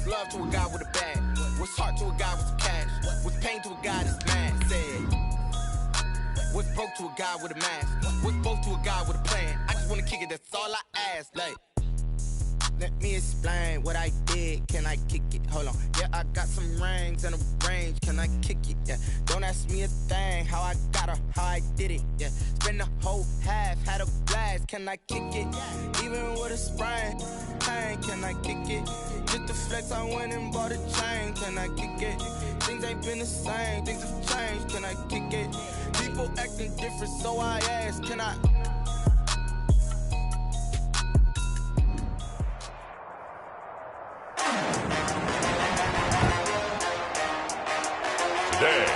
What's love to a guy with a bag? What's heart to a guy with some cash? What's pain to a guy that's mad? Said, what's broke to a guy with a mask? What's both to a guy with a plan? I just wanna kick it, that's all I ask. Like, let me explain what I did. Can I kick it? Hold on. Yeah, I got some rings and a range. Can I kick it? Yeah. Don't ask me a thing. How I got her, how I did it. Yeah. Spend the whole half, had a blast. Can I kick it? Even with a sprain. Pain, can I kick it? Just to flex, I went and bought a chain. Can I kick it? Things ain't been the same. Things have changed. Can I kick it? People acting different, so I ask. Can I? Today.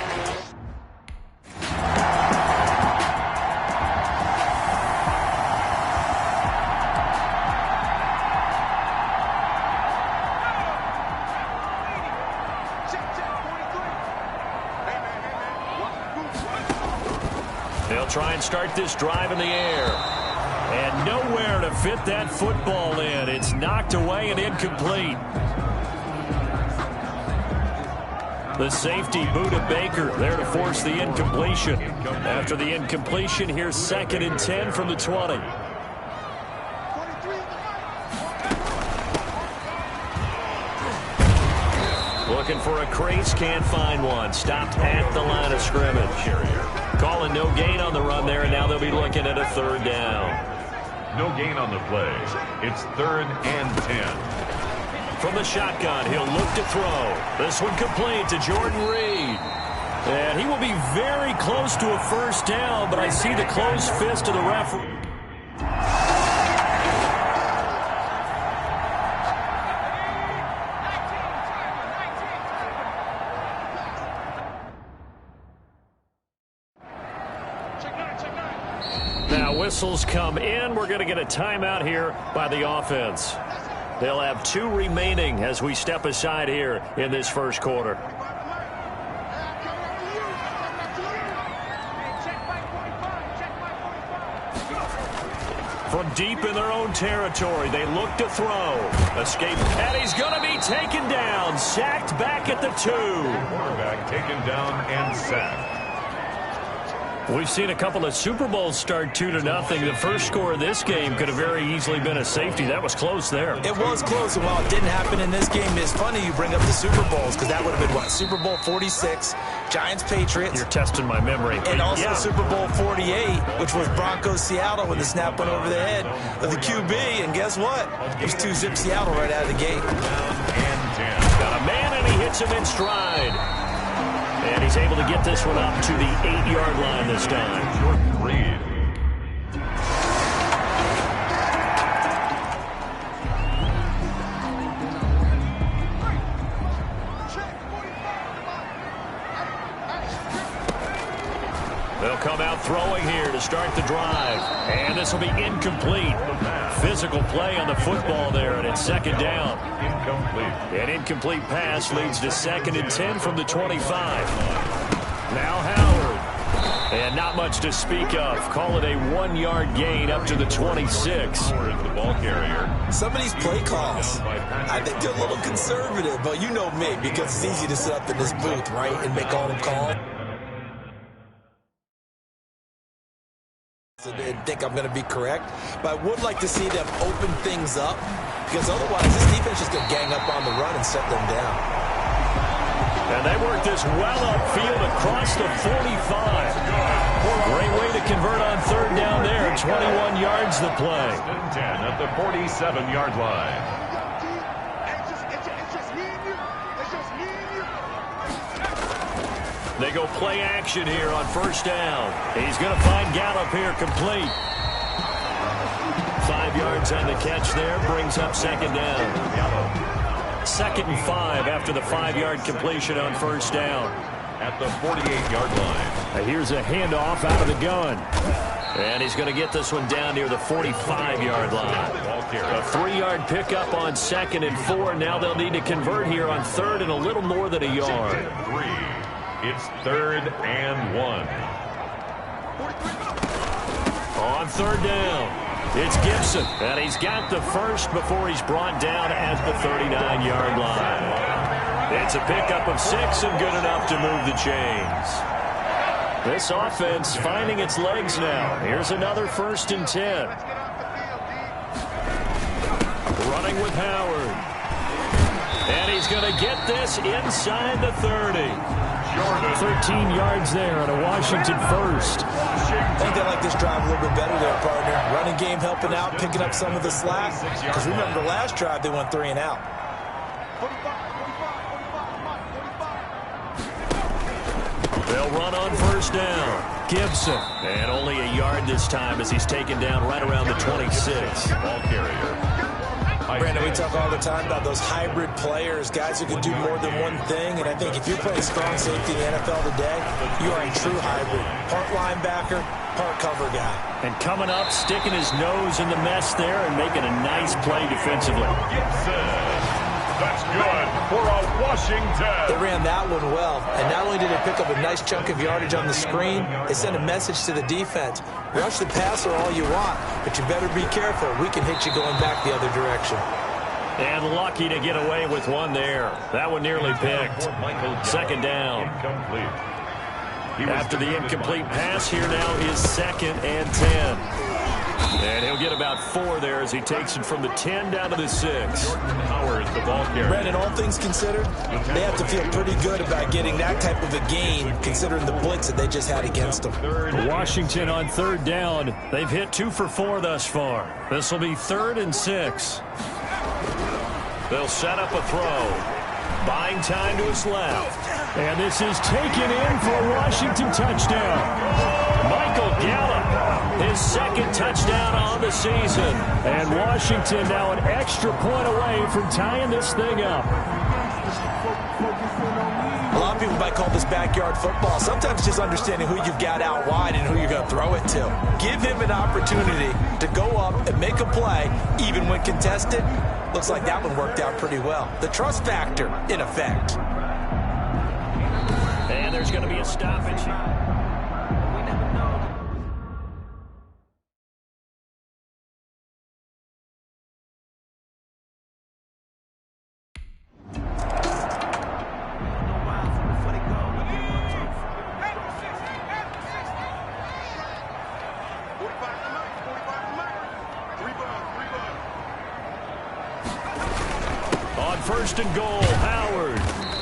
They'll try and start this drive in the air. And nowhere to fit that football in. It's knocked away and incomplete. The safety, Budda Baker, there to force the incompletion. After the incompletion, here's 2nd and 10 from the 20. Looking for a crease, can't find one. Stopped at the line of scrimmage. Calling no gain on the run there, and now they'll be looking at a 3rd down. No gain on the play. It's 3rd and 10. From the shotgun, he'll look to throw. This one complete to Jordan Reed. And he will be very close to a 1st down, but I see the closed fist of the referee. Now whistles come in. We're going to get a timeout here by the offense. They'll have 2 remaining as we step aside here in this 1st quarter. From deep in their own territory, they look to throw. Escape, and he's going to be taken down. Sacked back at the 2. Quarterback taken down and sacked. We've seen a couple of Super Bowls start 2-0. The first score of this game could have very easily been a safety. That was close there. It was close, and while it didn't happen in this game, it's funny you bring up the Super Bowls, because that would have been, what, Super Bowl 46, Giants-Patriots. You're testing my memory. And also Super Bowl 48, which was Broncos-Seattle when the snap went over the head of the QB, and guess what? It was 2-zip Seattle right out of the gate. Got a man, and he hits him in stride. And he's able to get this one up to the 8-yard line this time. Jordan Reed. They'll come out throwing here to start the drive. And this will be incomplete. Physical play on the football there, and it's 2nd down. Incomplete. An incomplete pass leads to 2nd and 10 from the 25. Now Howard. And not much to speak of. Call it a 1-yard gain up to the 26. The ball carrier. Some of these play calls, I think they're a little conservative, but you know me, because it's easy to sit up in this booth, right, and make all them calls. And think I'm going to be correct, but I would like to see them open things up, because otherwise this defense is going to gang up on the run and set them down. And they work this well upfield across the 45. Great way to convert on 3rd down there. 21 yards the play. 10 at the 47-yard line. They go play action here on 1st down. He's going to find Gallup here complete. 5 yards on the catch there, brings up 2nd down. 2nd and 5 after the 5-yard completion on 1st down. At the 48-yard line. Here's a handoff out of the gun. And he's going to get this one down near the 45-yard line. A 3-yard pickup on 2nd and 4. Now they'll need to convert here on 3rd and a little more than a yard. It's 3rd and 1. On 3rd down, it's Gibson. And he's got the first before he's brought down at the 39-yard line. It's a pickup of 6 and good enough to move the chains. This offense finding its legs now. Here's another 1st and 10. Running with Howard. And he's going to get this inside the 30. 13 yards there on a Washington first. I think they like this drive a little bit better there, partner. Running game helping out, picking up some of the slack. Because remember, the last drive they went 3 and out. They'll run on 1st down. Gibson. And only a yard this time as he's taken down right around the 26. Ball carrier. Brandon, we talk all the time about those hybrid players, guys who can do more than one thing. And I think if you're playing strong safety in the NFL today, you are a true hybrid. Part linebacker, part cover guy. And coming up, sticking his nose in the mess there and making a nice play defensively. That's good for a Washington. They ran that one well, and not only did they pick up a nice chunk of yardage on the screen, they sent a message to the defense. Rush the passer all you want, but you better be careful. We can hit you going back the other direction. And lucky to get away with one there. That one nearly picked. 2nd down. After the incomplete pass, here now is 2nd and 10. And he'll get about 4 there as he takes it from the 10 down to the 6. Howard, the ball carrier. Brandon, all things considered, they have to feel pretty good about getting that type of a game, considering the blitz that they just had against them. Washington on 3rd down. They've hit 2 for 4 thus far. This will be 3rd and 6. They'll set up a throw. Buying time to his left. And this is taken in for a Washington touchdown. Michael Gallup, his 2nd touchdown on the season. And Washington now an extra point away from tying this thing up. A lot of people might call this backyard football. Sometimes just understanding who you've got out wide and who you're going to throw it to. Give him an opportunity to go up and make a play, even when contested. Looks like that one worked out pretty well. The trust factor, in effect. And there's going to be a stoppage. On 1st and goal, Howard.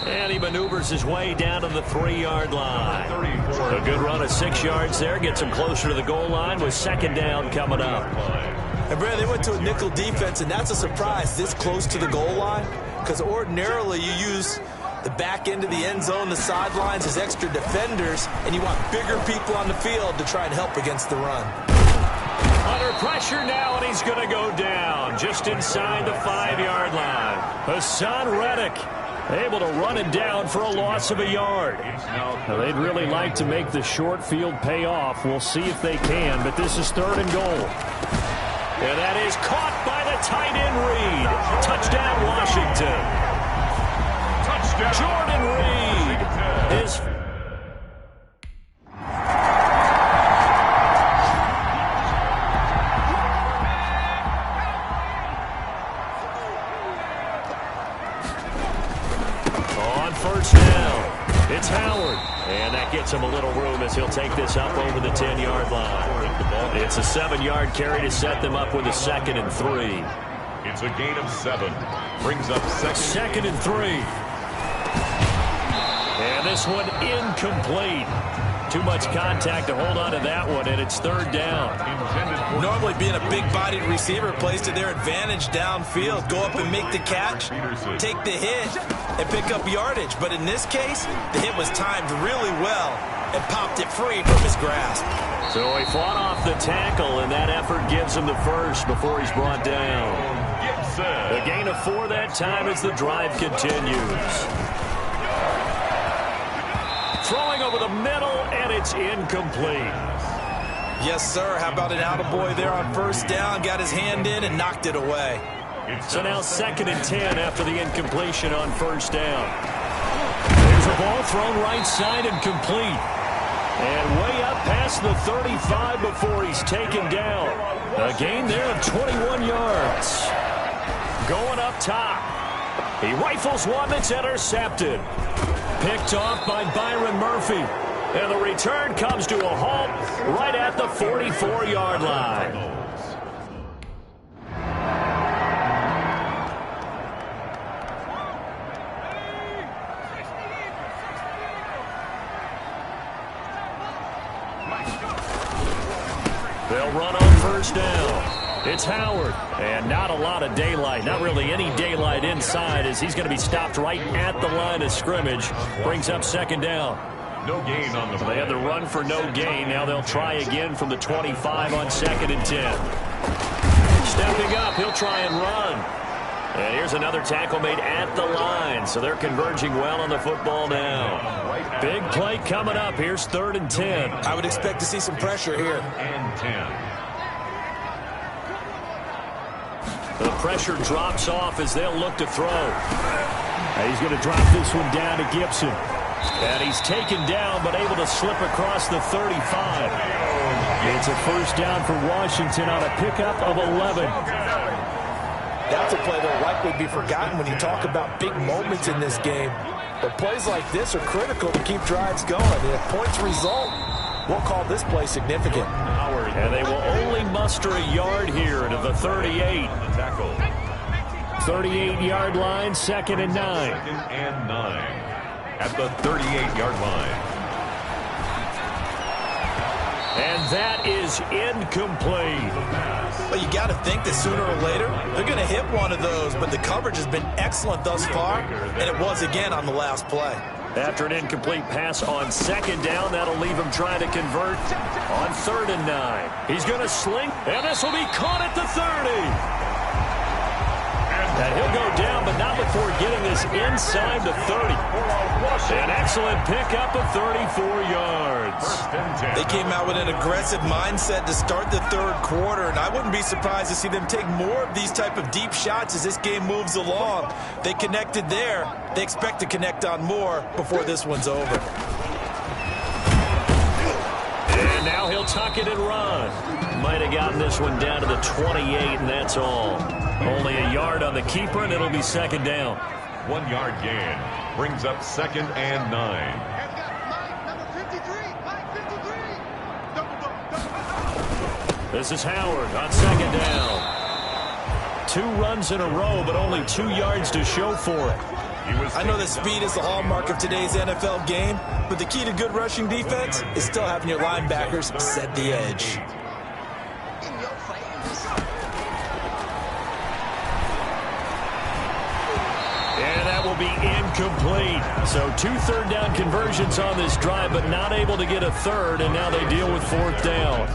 And he maneuvers his way down to the 3-yard line. A good run of 6 yards there. Gets him closer to the goal line with 2nd down coming up. And, Brad, they went to a nickel defense, and that's a surprise this close to the goal line. Because ordinarily you use the back end of the end zone, the sidelines as extra defenders, and you want bigger people on the field to try and help against the run. Under pressure now, and he's going to go down just inside the 5-yard line. Hassan Reddick able to run it down for a loss of a yard. Now, they'd really like to make the short field pay off. We'll see if they can, but this is 3rd and goal. And that is caught by the tight end Reed. Touchdown, Washington. Touchdown. Jordan Reed is... On 1st down, it's Howard. And that gets him a little room as he'll take this up over the 10-yard line. It's a 7-yard carry to set them up with a 2nd and 3. It's a gain of 7. Brings up 2nd and 3. And this one incomplete. Too much contact to hold on to that one, and it's 3rd down. Normally being a big-bodied receiver plays to their advantage downfield. Go up and make the catch, take the hit, and pick up yardage. But in this case, the hit was timed really well and popped it free from his grasp. So he fought off the tackle, and that effort gives him the first before he's brought down. A gain of 4 that time as the drive continues. Throwing over the middle, and it's incomplete. Yes, sir. How about an attaboy there on 1st down? Got his hand in and knocked it away. So now 2nd and 10 after the incompletion on 1st down. There's a ball thrown right side and complete. And way up past the 35 before he's taken down. A gain there of 21 yards. Going up top. He rifles one that's intercepted. Picked off by Byron Murphy. And the return comes to a halt right at the 44-yard line. They'll run on first down. It's Howard. And not a lot of daylight. Not really any daylight inside as he's going to be stopped right at the line of scrimmage. Brings up second down. No gain on the play. They had the run for no gain. Now they'll try again from the 25 on 2nd and 10. Stepping up, he'll try and run. And here's another tackle made at the line. So they're converging well on the football now. Big play coming up. Here's 3rd and 10. I would expect to see some pressure here. And 10. The pressure drops off as they'll look to throw. And he's going to drop this one down to Gibson. And he's taken down but able to slip across the 35. It's a first down for Washington on a pickup of 11. That's a play that will likely be forgotten when you talk about big moments in this game. But plays like this are critical to keep drives going. And if points result, we'll call this play significant. And they will only muster a yard here to the 38. 38-yard line, 2nd and 9. 2nd and 9. At the 38-yard line. And that is incomplete. Well, you got to think that sooner or later they're going to hit one of those, but the coverage has been excellent thus far, and it was again on the last play. After an incomplete pass on 2nd down, that'll leave him trying to convert on 3rd and 9. He's going to sling, and this will be caught at the 30. And he'll go down, but not before getting this inside the 30. An excellent pickup of 34 yards. They came out with an aggressive mindset to start the 3rd quarter, and I wouldn't be surprised to see them take more of these type of deep shots as this game moves along. They connected there. They expect to connect on more before this one's over. And now he'll tuck it and run. Might have gotten this one down to the 28, and that's all. Only a yard on the keeper, and it'll be 2nd down. 1 yard gain. Brings up 2nd and 9. This is Howard on 2nd down. 2 runs in a row, but only 2 yards to show for it. I know that speed is the hallmark of today's NFL game, but the key to good rushing defense is still having your linebackers set the edge. And that will be incomplete. So 2 third down conversions on this drive, but not able to get a third, and now they deal with 4th down.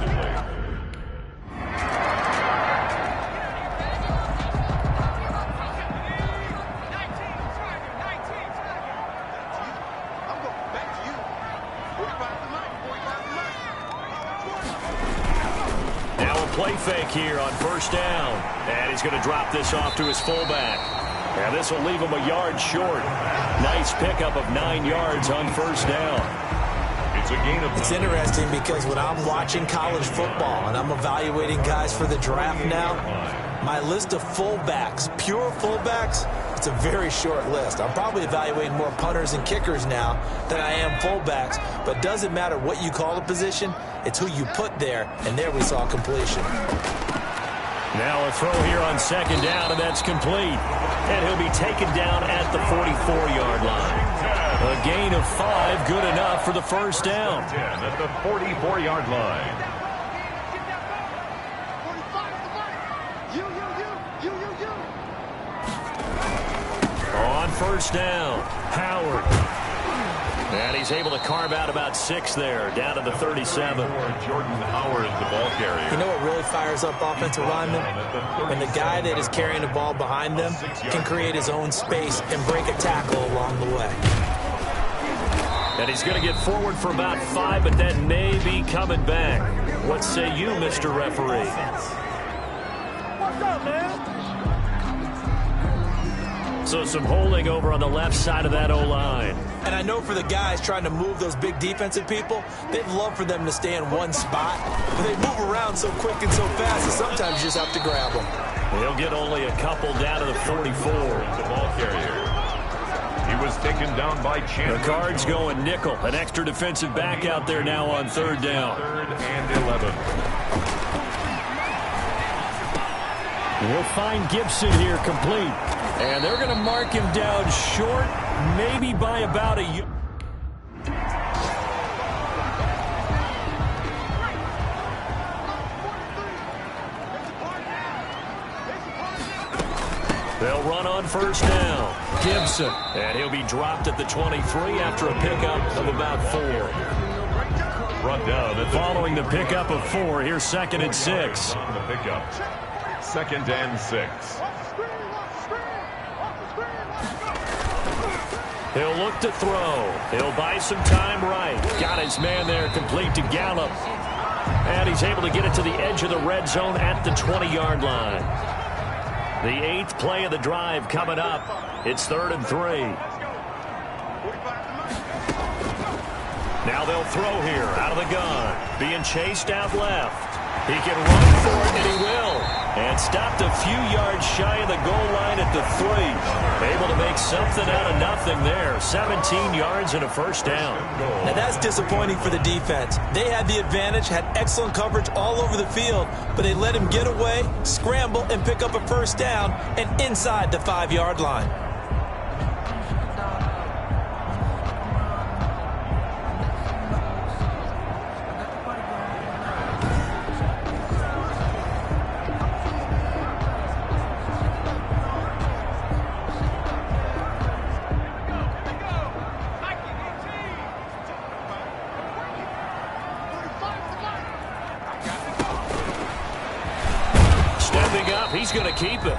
Now a play fake here on 1st down. And he's going to drop this off to his fullback. And this will leave him a yard short. Nice pickup of 9 yards on 1st down. It's a gain of 9. It's interesting because when I'm watching college football and I'm evaluating guys for the draft now, my list of fullbacks, pure fullbacks, it's a very short list. I'm probably evaluating more punters and kickers now than I am fullbacks, but it doesn't matter what you call the position, it's who you put there, and there we saw completion. Now a throw here on 2nd down, and that's complete. And he'll be taken down at the 44-yard line. A gain of 5, good enough for the 1st down. 10 at the 44-yard line. On 1st down, Howard. And he's able to carve out about 6 there, down to the 37. Jordan Howard is the ball carrier. You know what really fires up offensive linemen? When the guy that is carrying the ball behind them can create his own space and break a tackle along the way. And he's going to get forward for about 5, but that may be coming back. What say you, Mr. Referee? What's up, man? So some holding over on the left side of that O-line. And I know for the guys trying to move those big defensive people, they'd love for them to stay in one spot. But they move around so quick and so fast that sometimes you just have to grab them. He'll get only a couple down to the 44. The ball carrier. He was taken down by Chandler. The Cards going nickel. An extra defensive back out there now on third down. 3rd and 11. We'll find Gibson here complete. And they're going to mark him down short, maybe by about a yard. They'll run on first down. Gibson. And he'll be dropped at the 23 after a pickup of about 4. Brought down at Following the pickup of 4, here's 2nd and 6. on the pickup. 2nd and 6. He'll look to throw. He'll buy some time right. Got his man there complete to Gallup. And he's able to get it to the edge of the red zone at the 20-yard line. The 8th play of the drive coming up. It's 3rd and 3. Now they'll throw here out of the gun. Being chased out left. He can run for it, and he will. And stopped a few yards shy of the goal line at the 3. Able to make something out of nothing there. 17 yards and a first down. Now that's disappointing for the defense. They had the advantage, had excellent coverage all over the field, but they let him get away, scramble, and pick up a first down and inside the 5-yard line. He's going to keep it.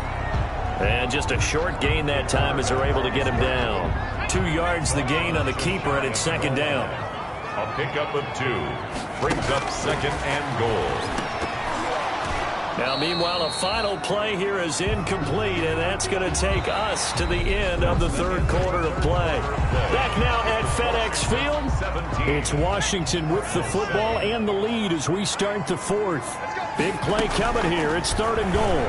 And just a short gain that time as they're able to get him down. 2 yards the gain on the keeper, and it's 2nd down. A pickup of 2. Brings up 2nd and goal. Now, meanwhile, a final play here is incomplete, and that's going to take us to the end of the 3rd quarter of play. Back now at FedEx Field. It's Washington with the football and the lead as we start the 4th. Big play coming here. It's 3rd and goal.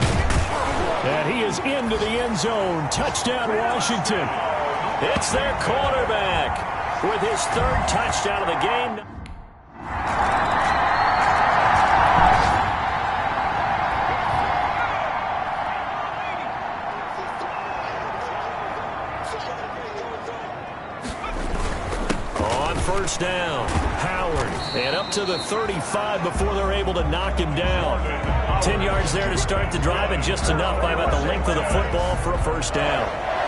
And he is into the end zone. Touchdown, Washington. It's their quarterback with his 3rd touchdown of the game. On first down, Howard, and up to the 35 before they're able to knock him down. 10 yards there to start the drive, and just enough by about the length of the football for a first down.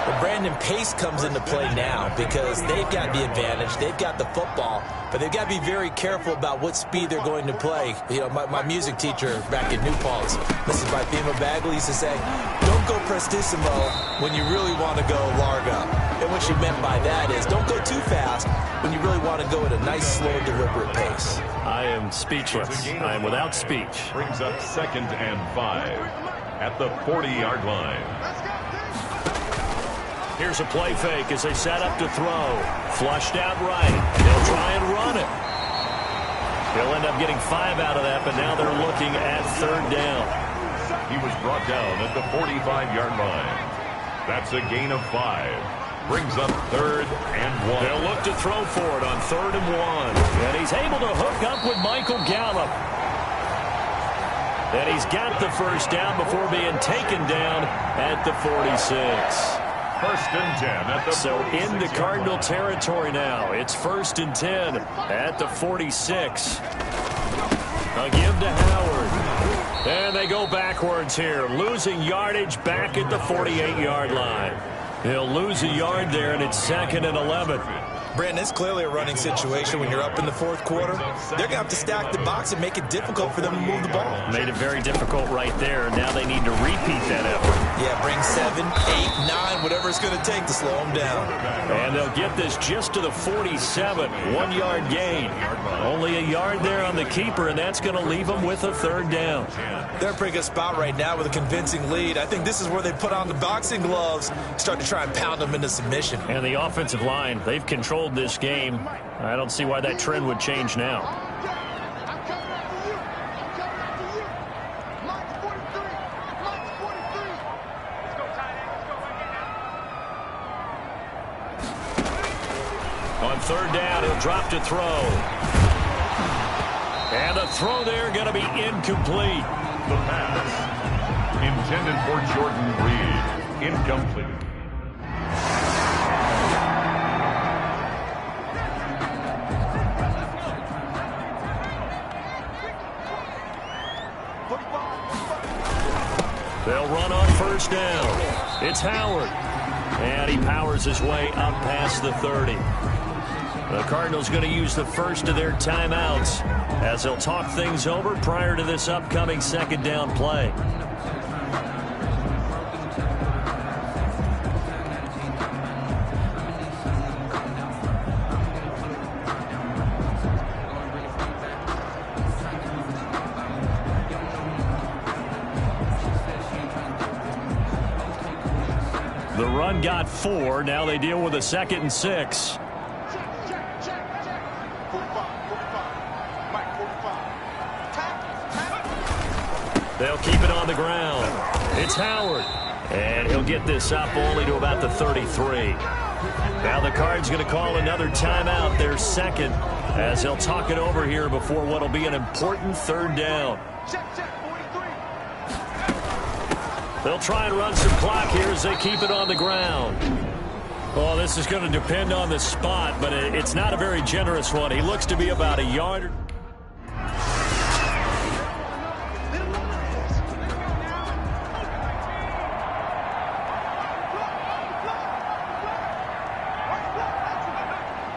Well, Brandon, pace comes into play now because they've got the advantage. They've got the football, but they've got to be very careful about what speed they're going to play. You know, my music teacher back in New Paltz, Mrs. Bifema Bagley, used to say, don't go prestissimo when you really want to go largo. And what she meant by that is don't go too fast when you really want to go at a nice, slow, deliberate pace. I am speechless. I am without speech. Brings up 2nd and 5 at the 40-yard line. Here's a play fake as they set up to throw. Flushed out right. They'll try and run it. They'll end up getting 5 out of that, but now they're looking at 3rd down. He was brought down at the 45-yard line. That's a gain of 5. Brings up 3rd and 1. They'll look to throw for it on 3rd and 1. And he's able to hook up with Michael Gallup. And he's got the first down before being taken down at the 46. 1st and 10 at the 46. So into Cardinal territory now. It's 1st and 10 at the 46. A give to Howard. And they go backwards here. Losing yardage back at the 48-yard line. He'll lose a yard there, and it's 2nd and 11. Brandon, it's clearly a running situation when you're up in the 4th quarter. They're going to have to stack the box and make it difficult for them to move the ball. Made it very difficult right there. Now they need to repeat that effort. Yeah, bring 7, 8, 9, whatever it's going to take to slow them down. And they'll get this just to the 47. 1-yard gain. Only a yard there on the keeper, and that's going to leave them with a 3rd down. They're in a pretty good spot right now with a convincing lead. I think this is where they put on the boxing gloves, start to try and pound them into submission. And the offensive line, they've controlled this game. I don't see why that trend would change now. On third down, he'll drop to throw. And the throw there going to be incomplete. The pass, intended for Jordan Reed, incomplete. They'll run on first down. It's Howard. And he powers his way up past the 30. The Cardinals going to use the first of their timeouts as they'll talk things over prior to this upcoming second down play. The run got 4. Now they deal with a 2nd and 6. They'll keep it on the ground. It's Howard. And he'll get this up only to about the 33. Now the Cards going to call another timeout, their second, as they'll talk it over here before what will be an important third down. They'll try and run some clock here as they keep it on the ground. Well, this is going to depend on the spot, but it's not a very generous one. He looks to be about a yard.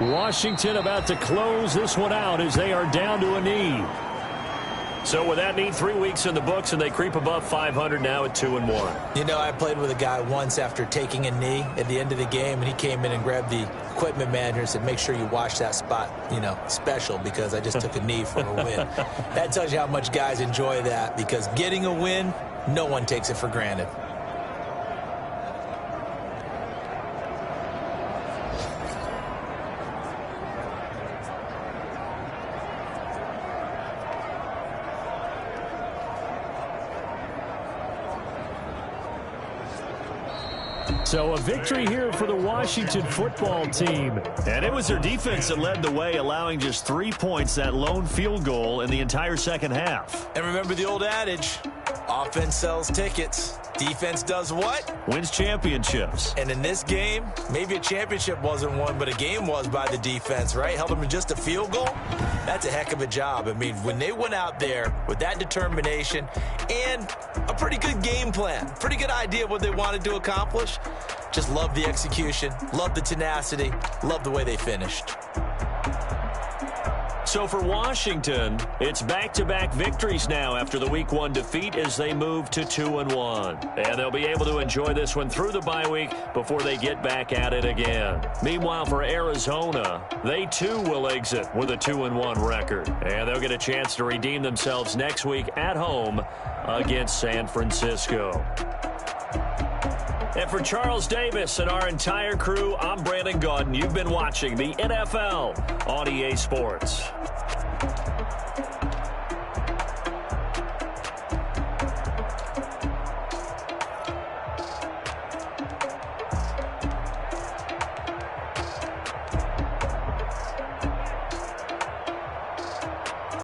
Washington about to close this one out as they are down to a knee. So with that knee, 3 weeks in the books, and they creep above 500 now at 2-1. You know, I played with a guy once after taking a knee at the end of the game, and he came in and grabbed the equipment manager and said, make sure you wash that spot, you know, special, because I just took a knee for a win. That tells you how much guys enjoy that, because getting a win, no one takes it for granted. So a victory here for the Washington football team. And it was their defense that led the way, allowing just 3 points, that lone field goal in the entire second half. And remember the old adage, offense sells tickets. Defense does what? Wins championships. And in this game, maybe a championship wasn't won, but a game was by the defense, right? Held them to just a field goal. That's a heck of a job. I mean, when they went out there with that determination and a pretty good game plan, pretty good idea of what they wanted to accomplish, just love the execution, love the tenacity, love the way they finished. So for Washington, it's back-to-back victories now after the Week 1 defeat as they move to 2-1. And they'll be able to enjoy this one through the bye week before they get back at it again. Meanwhile, for Arizona, they too will exit with a 2-1 record. And they'll get a chance to redeem themselves next week at home against San Francisco. And for Charles Davis and our entire crew, I'm Brandon Gaudin. You've been watching the NFL on EA Sports.